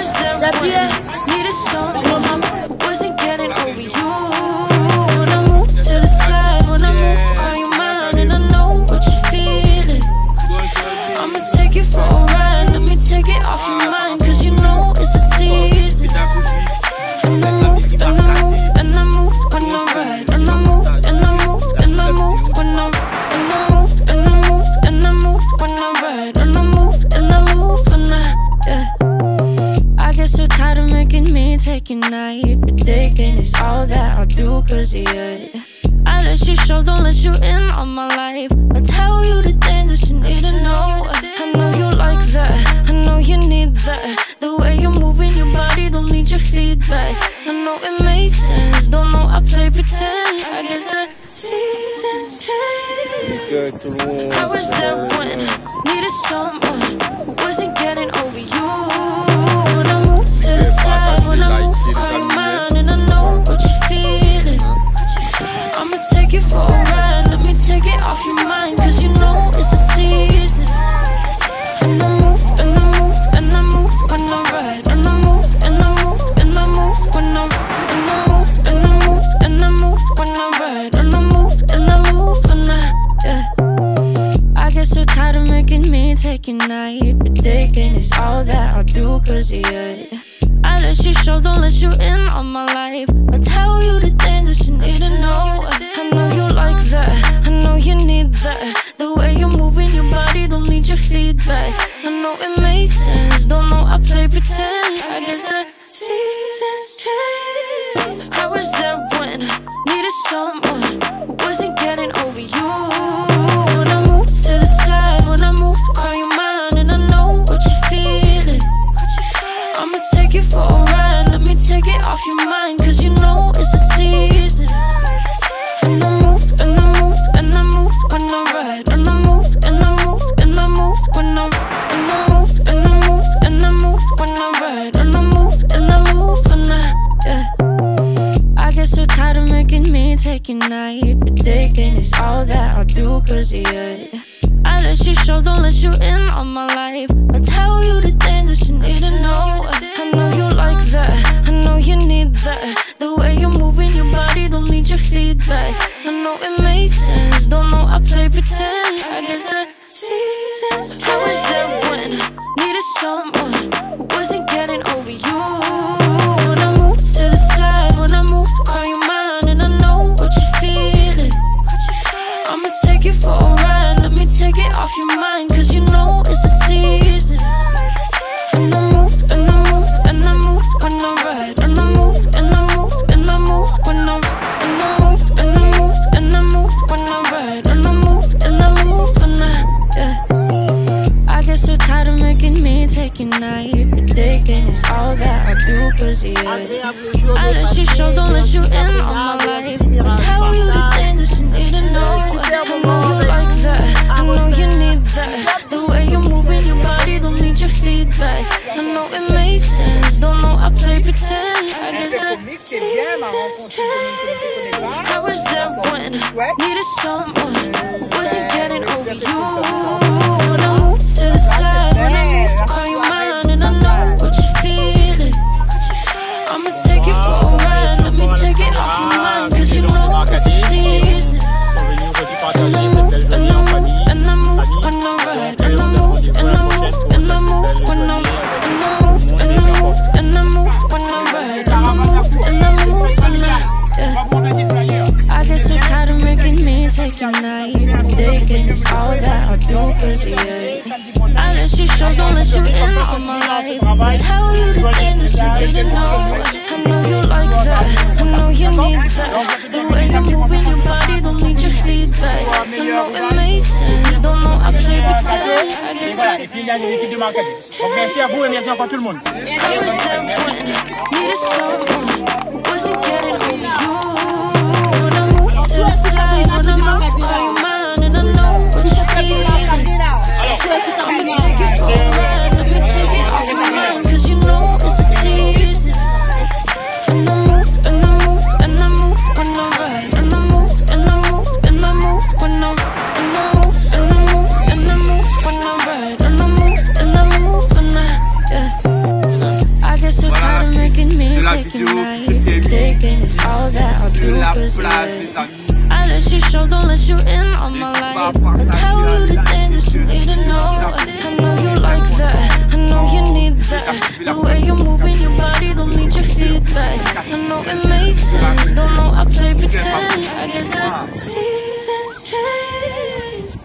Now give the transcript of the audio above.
was there when I needed someone who wasn't getting over you. When I move to the side, when I move, call you mine, and I know what you're feeling. I'ma take it for a ride, let me take it off your mind, cause you know it's a season. And I move, and I move, and I move when I ride, and I move, and I move, and I move when I ride, and I move, and I move, and I move when I ride, and I move, and I move when yeah. I get so tired of making me take a night, predicting it's all that I'll do cause of you. I let you show, don't let you in on my life. I tell you the things that you need to know. I know you like that, I know you need that. The way you're moving your body, don't need your feedback. I know it makes sense, don't know I play pretend. I guess that seasons change. I was there when I needed someone who wasn't getting over you. When I move to the side, when I move, call you mine, and I know what you're feeling. I'ma take it for a ride, let me take it off your mind, cause you know it's a season. And I move, and I move, and I move when I ride, and I move, and I move, and I move when I ride, and I move, and I move, and I move when I ride, and I move, and I move when yeah. I get so tired of making me take a night, predicting it's all that I'll do cause of you. I let you show, don't let you in on my life. I tell you the things that you need to know. I know you like that, I know you need that. The way you're moving your body, don't need your feedback. I know it makes sense, don't know I play pretend. I guess that seasons change. I was there when I needed someone who wasn't getting over you. When I move to the side, when I move, call you mine, and I know what you're feeling. I'ma take it for a ride, let me take it off your mind, cause you know it's a season. And I move, and I move, and I move when I ride, and I move, and I move, and I move when I ride, and I move, and I move, and I move when I ride, and I move, and I move when yeah. I get so tired of making me take a night, predicting it's all that I'll do cause of you. I let you show, don't let you in on my life. I tell you the things that you need to know. I know you like that, I know you need that. The way you're moving your body, don't need your feedback. I know it makes sense, don't know I play pretend. I guess that seasons change. I was there when I needed someone who wasn't getting over you. When I move to the side, when I move, call you mine, and I know what you're feeling. I'ma take it for a ride, let me take it off your mind, cause you know it's a season. And I move, and I move, and I move when I ride, and I move, and I move, and I move when I ride, and I move, and I move, and I move when I ride, and I move, and I move when yeah. I get so tired of making me take a night, predicting it's all that I do cause of you. I let you show, don't let you in on my life. I tell you the things that you need to know. I know you like that, I know you need that. The way you're moving your body, don't need your feedback. I know it makes sense, don't know I play pretend. I guess that seasons change. I was there when I needed someone who wasn't getting over you. When I move to the side, when I move, call you mine, and I know what you're feeling. I'ma take it for a ride, let me take it off your mind, cause you know it's a season. And I move, and I move, and I move when I ride, and I move, and I move, and I move when I ride, and I move, and I move, and I move when I ride, and I move, and I move when yeah. I get so tired of making me take a night, predicting it's all that I'll do cause of you. I let you show, don't let you in on my life. I tell you the things that you need to know. I know you like that, I know you need that. The way you're moving your body, don't need your feedback. I know it makes sense, don't know I play pretend. I guess that seasons change. I was there when I needed someone who wasn't getting over you. When I move to the side, when I move, call you mine, and I know what you're feeling. I'ma take it for a ride, let me take it off your mind, cause you know it's a season. And I move, and I move, and I move when I ride, and I move, and I move, and I move when I ride, and I move, and I move, and I move when I ride, and I move, and I move when yeah. I too busy. I let you show, don't let you in on my life. I tell you the things that you need to know. I know you like that, I know you need that. The way you're moving your body, don't need your feedback. I know it makes sense, don't know I play pretend. I guess that seasons change.